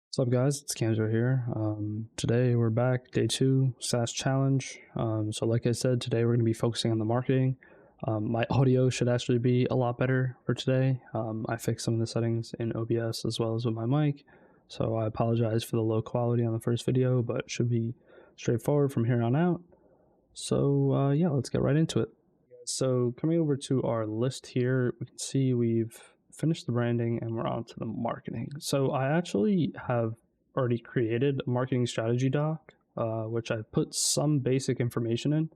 What's up, guys? It's Kanzo here. Today we're back, day 2, SaaS challenge. So like I said, today we're going to be focusing on the marketing. My audio should actually be a lot better for today. I fixed some of the settings in OBS as well as with my mic, so I apologize for the low quality on the first video, but it should be straightforward from here on out. So yeah, let's get right into it. So coming over to our list here, we can see we've finished the branding and we're on to the marketing. So I actually have already created a marketing strategy doc, which I put some basic information in.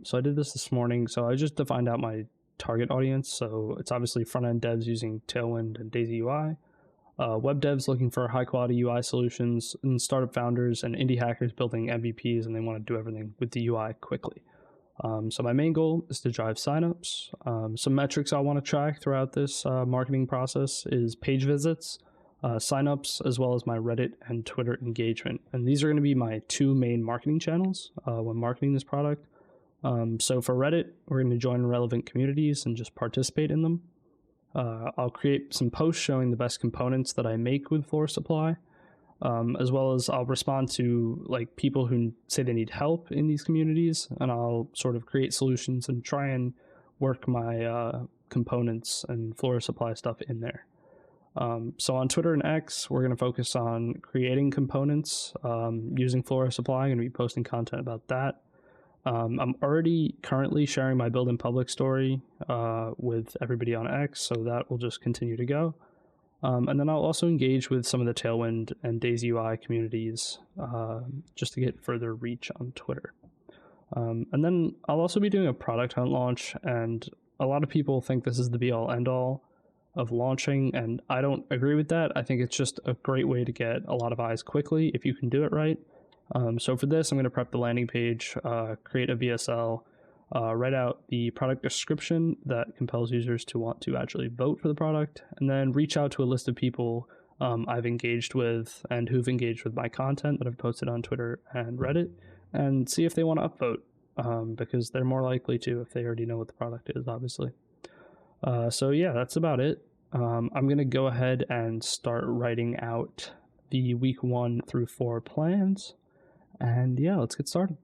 So I did this morning. So I just defined out my target audience. So it's obviously front-end devs using Tailwind and Daisy UI, web devs looking for high-quality UI solutions, and startup founders and indie hackers building MVPs, and they want to do everything with the UI quickly. So my main goal is to drive signups. Some metrics I want to track throughout this marketing process is page visits, signups, as well as my Reddit and Twitter engagement. And these are going to be my two main marketing channels when marketing this product. So for Reddit, we're going to join relevant communities and just participate in them. I'll create some posts showing the best components that I make with Floor Supply. As well as I'll respond to like people who say they need help in these communities, and I'll sort of create solutions and try and work my components and Flora Supply stuff in there. So on Twitter and X, we're going to focus on creating components using Flora Supply. I'm going to be posting content about that. I'm already currently sharing my build in public story with everybody on X, so that will just continue to go. And then I'll also engage with some of the Tailwind and Daisy UI communities just to get further reach on Twitter. And then I'll also be doing a product hunt launch, and a lot of people think this is the be-all end-all of launching, and I don't agree with that. I think it's just a great way to get a lot of eyes quickly if you can do it right. So for this, I'm going to prep the landing page, create a VSL, write out the product description that compels users to want to actually vote for the product, and then reach out to a list of people I've engaged with and who've engaged with my content that I've posted on Twitter and Reddit, and see if they want to upvote, because they're more likely to if they already know what the product is, obviously. So yeah, that's about it. I'm going to go ahead and start writing out the week 1 through 4 plans, and yeah, let's get started.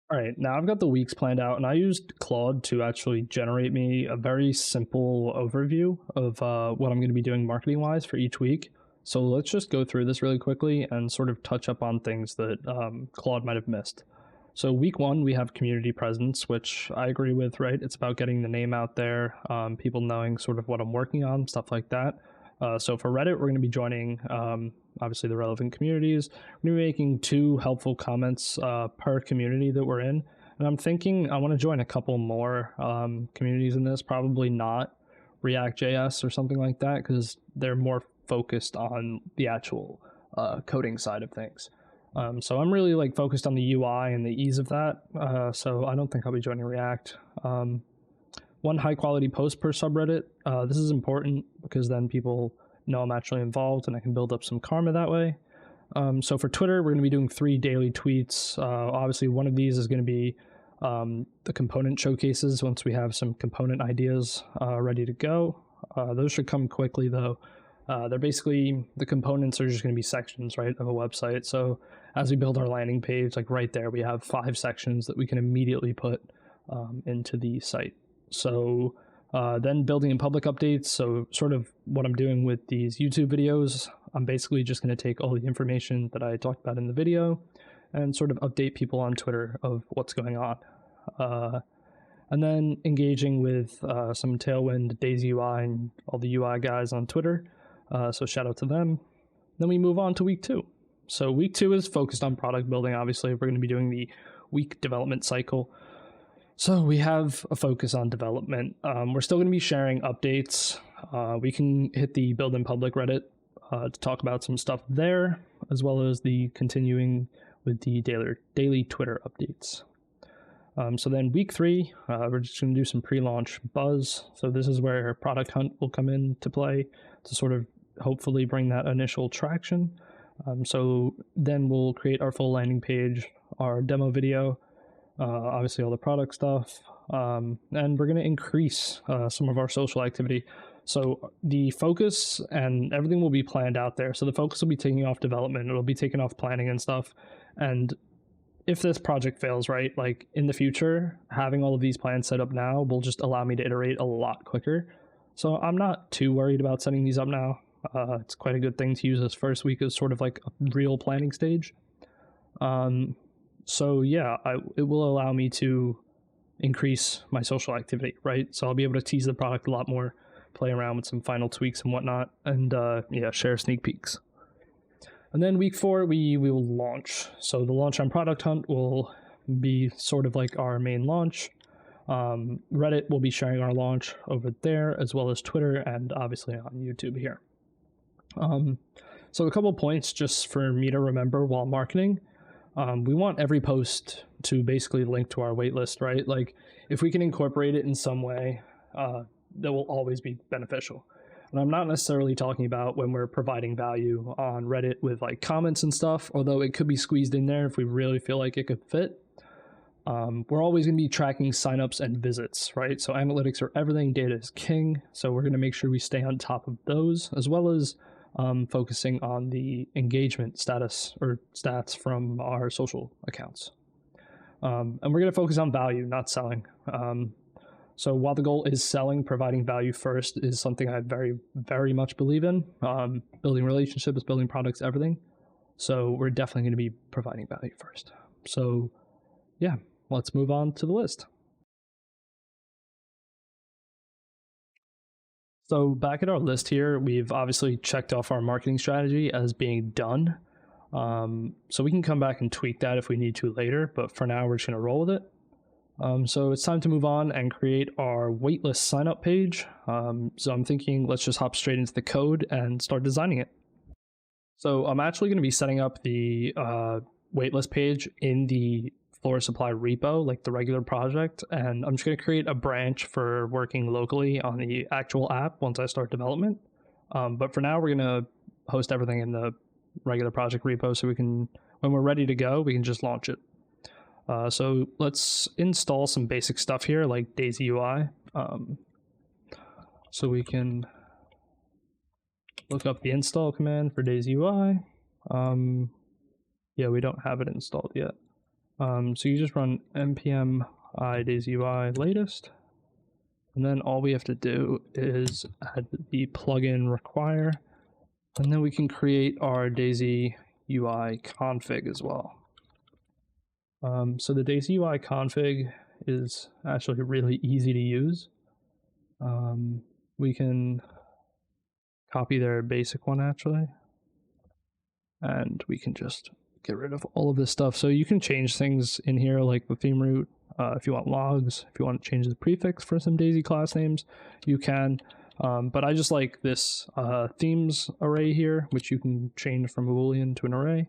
All right, now I've got the weeks planned out, and I used Claude to actually generate me a very simple overview of what I'm going to be doing marketing-wise for each week. So let's just go through this really quickly and sort of touch up on things that Claude might have missed. So week 1, we have community presence, which I agree with, right? It's about getting the name out there, people knowing sort of what I'm working on, stuff like that. So for Reddit, we're going to be joining, obviously, the relevant communities. We're going to be making 2 helpful comments per community that we're in. And I'm thinking I want to join a couple more communities in this, probably not React.js or something like that, because they're more focused on the actual coding side of things. So I'm really like focused on the UI and the ease of that. So I don't think I'll be joining React. 1 high quality post per subreddit. This is important because then people know I'm actually involved and I can build up some karma that way. So for Twitter, we're going to be doing 3 daily tweets. Obviously, one of these is going to be the component showcases once we have some component ideas ready to go. Those should come quickly, though. They're basically, the components are just going to be sections, right, of a website. So as we build our landing page, like right there, we have 5 sections that we can immediately put into the site. So then building in public updates. So sort of what I'm doing with these YouTube videos, I'm basically just going to take all the information that I talked about in the video and sort of update people on Twitter of what's going on. And then engaging with some Tailwind, Daisy UI, and all the UI guys on Twitter. So shout out to them. Then we move on to week 2. So week 2 is focused on product building. Obviously, we're going to be doing the week development cycle. So we have a focus on development. We're still going to be sharing updates. We can hit the build in public Reddit to talk about some stuff there, as well as the continuing with the daily Twitter updates. So then week 3, we're just going to do some pre-launch buzz. So this is where product hunt will come into play to sort of hopefully bring that initial traction. So then we'll create our full landing page, our demo video, obviously all the product stuff, and we're going to increase some of our social activity. So the focus and everything will be planned out there. So the focus will be taking off development. It'll be taking off planning and stuff. And if this project fails, right, like in the future, having all of these plans set up now will just allow me to iterate a lot quicker. So I'm not too worried about setting these up now. It's quite a good thing to use this first week as sort of like a real planning stage. So yeah, it will allow me to increase my social activity, right? So I'll be able to tease the product a lot more, play around with some final tweaks and whatnot, and yeah, share sneak peeks. And then week 4, we will launch. So the launch on Product Hunt will be sort of like our main launch. Reddit will be sharing our launch over there, as well as Twitter and obviously on YouTube here. So a couple points just for me to remember while marketing. We want every post to basically link to our waitlist, right? Like if we can incorporate it in some way, that will always be beneficial. And I'm not necessarily talking about when we're providing value on Reddit with like comments and stuff, although it could be squeezed in there if we really feel like it could fit. We're always going to be tracking signups and visits, right? So analytics are everything, data is king. So we're going to make sure we stay on top of those, as well as focusing on the engagement status or stats from our social accounts. And we're going to focus on value, not selling. So while the goal is selling, providing value first is something I very, very much believe in. Building relationships, building products, everything. So we're definitely going to be providing value first. So yeah, let's move on to the list. So back at our list here, we've obviously checked off our marketing strategy as being done. So we can come back and tweak that if we need to later, but for now we're just going to roll with it. So it's time to move on and create our waitlist sign up page. So I'm thinking let's just hop straight into the code and start designing it. So I'm actually going to be setting up the waitlist page in the Flora Supply repo, like the regular project, and I'm just going to create a branch for working locally on the actual app once I start development. But for now, we're going to host everything in the regular project repo so we can, when we're ready to go, we can just launch it. So let's install some basic stuff here like Daisy UI. So we can look up the install command for Daisy UI. Yeah, we don't have it installed yet. So you just run npm I Daisy UI latest, and then all we have to do is add the plugin require, and then we can create our Daisy UI config as well. So the Daisy UI config is actually really easy to use. We can copy their basic one actually, and we can just get rid of all of this stuff. So you can change things in here like the theme root. If you want logs, if you want to change the prefix for some Daisy class names, you can. But I just like this themes array here, which you can change from a Boolean to an array.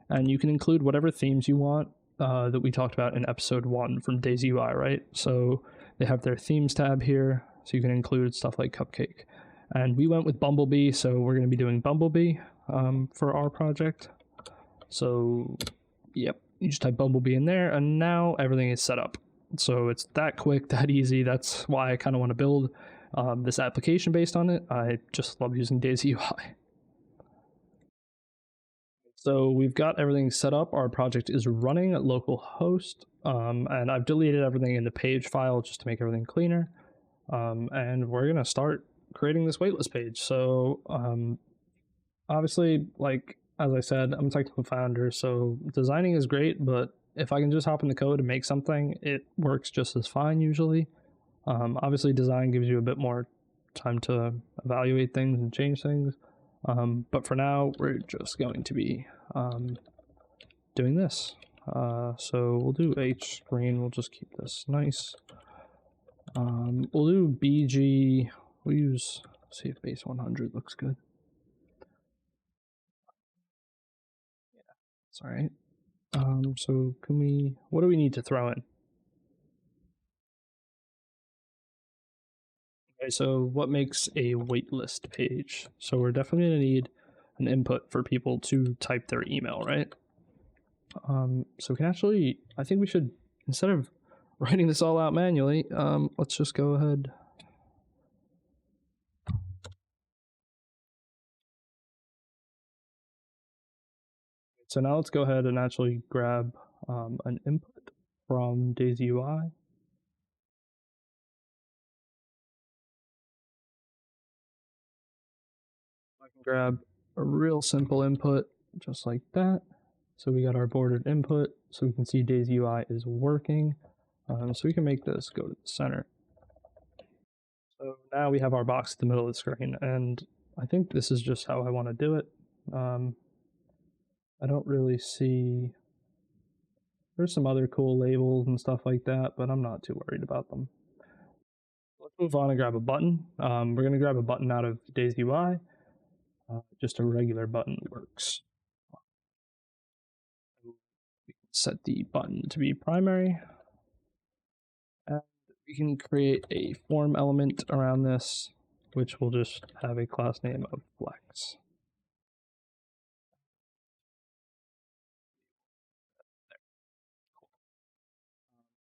And you can include whatever themes you want that we talked about in episode 1 from Daisy UI, right? So they have their themes tab here, so you can include stuff like Cupcake. And we went with Bumblebee, so we're going to be doing Bumblebee for our project. So, yep, you just type Bumblebee in there, and now everything is set up. So it's that quick, that easy. That's why I kind of want to build this application based on it. I just love using Daisy UI. So we've got everything set up. Our project is running at localhost, and I've deleted everything in the page file just to make everything cleaner. And we're going to start creating this waitlist page. So obviously, like, as I said, I'm a technical founder, so designing is great, but if I can just hop in the code and make something, it works just as fine usually. Obviously, design gives you a bit more time to evaluate things and change things. But for now, we're just going to be doing this. So we'll do H screen, we'll just keep this nice. We'll do BG, we'll use, see if base 100 looks good. It's all right. So can we, what do we need to throw in? Okay, so what makes a waitlist page? So we're definitely gonna need an input for people to type their email, right? So we can actually, I think we should, instead of writing this all out manually, let's just go ahead. So now let's go ahead and actually grab an input from Daisy UI. I can grab a real simple input just like that. So we got our bordered input, so we can see Daisy UI is working. So we can make this go to the center. So now we have our box in the middle of the screen, and I think this is just how I want to do it. I don't really see, there's some other cool labels and stuff like that, but I'm not too worried about them. Let's move on and grab a button. We're going to grab a button out of Daisy UI. Just a regular button works. We can set the button to be primary. And we can create a form element around this, which will just have a class name of flex.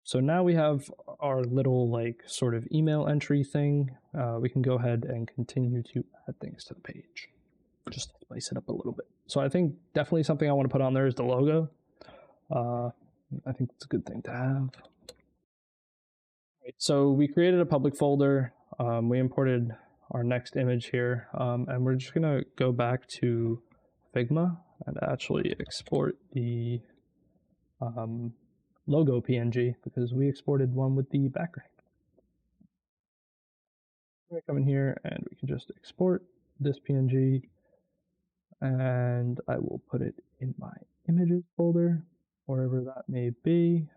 So now we have our little like sort of email entry thing. We can go ahead and continue to add things to the page. Just spice it up a little bit. So I think definitely something I want to put on there is the logo. I think it's a good thing to have. Right, so we created a public folder. We imported our next image here, and we're just gonna go back to Figma and actually export the logo PNG because we exported one with the background. We're gonna come in here and we can just export this PNG, and I will put it in my images folder, wherever that may be,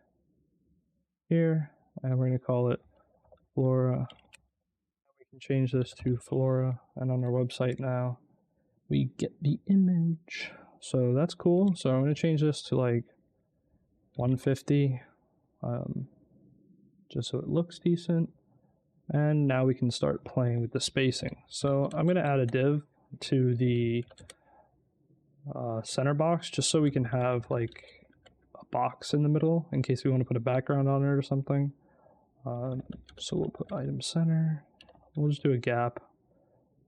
here, and we're gonna call it Flora. We can change this to Flora, and on our website now, we get the image. So that's cool. So I'm gonna change this to like 150, just so it looks decent. And now we can start playing with the spacing. So I'm gonna add a div to the center box, just so we can have like a box in the middle in case we want to put a background on it or something. So we'll put item center. We'll just do a gap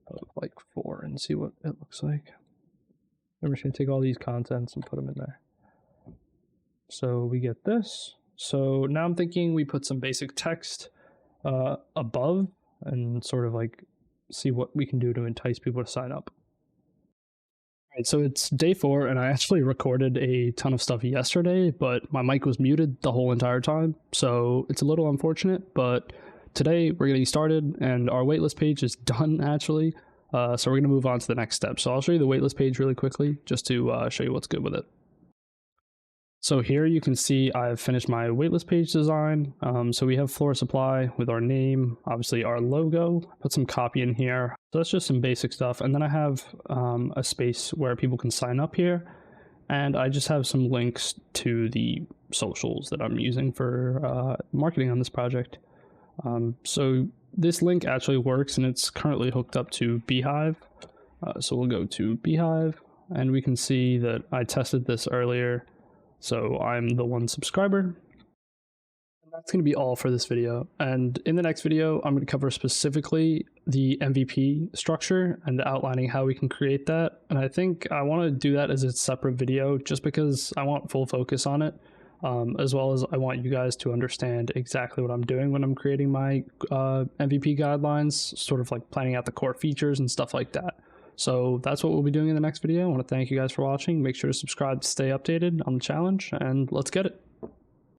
of like 4 and see what it looks like. I'm just gonna take all these contents and put them in there. So we get this. So now I'm thinking we put some basic text above and sort of like see what we can do to entice people to sign up. All right, so it's day 4, and I actually recorded a ton of stuff yesterday, but my mic was muted the whole entire time, so it's a little unfortunate, but today we're getting started, and our waitlist page is done, actually, so we're going to move on to the next step. So I'll show you the waitlist page really quickly, just to show you what's good with it. So here you can see I've finished my waitlist page design. So we have Flora Supply with our name, obviously our logo, put some copy in here. So that's just some basic stuff. And then I have a space where people can sign up here. And I just have some links to the socials that I'm using for marketing on this project. So this link actually works, and it's currently hooked up to Beehive. So we'll go to Beehive, and we can see that I tested this earlier. So I'm the 1 subscriber. And that's going to be all for this video. And in the next video, I'm going to cover specifically the MVP structure and outlining how we can create that. And I think I want to do that as a separate video just because I want full focus on it, as well as I want you guys to understand exactly what I'm doing when I'm creating my MVP guidelines, sort of like planning out the core features and stuff like that. So that's what we'll be doing in the next video. I want to thank you guys for watching. Make sure to subscribe to stay updated on the challenge, and let's get it.